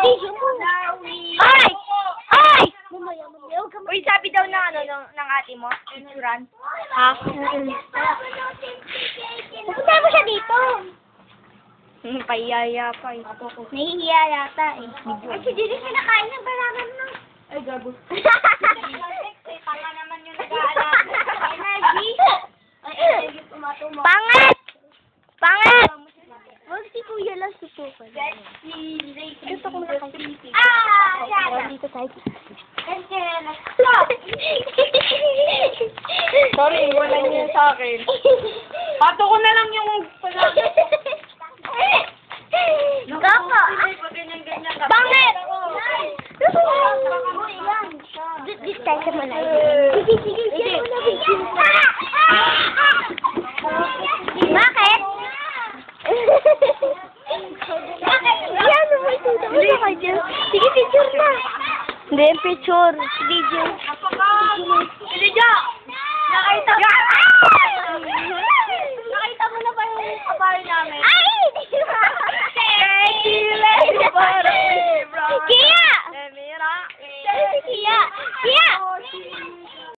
video mo. Ay! Ay! Uy, sabi daw ng ng ate mo, picturean. Ha? Pupunta mo siya dito. Payaya pa eh. Nahihiya yata eh. Ay, si Didi kinakain ng balagan mo. Ay, gabo. Tanga naman yung nag-aalala. Energy. Ay, energy tumatuma. Pangit! Pangit! Huwag si Kuya lang susukan. Gusto ko na kayo. Ah! Dito tayo. Sorry, wala niya sa akin. Pato ko na lang yung palagan. Kaka! Pangit! Dito tayo sa malayo. Sige, sige. Bakit? Yan, naman ito. Sige, picture na. Hindi, picture. Video.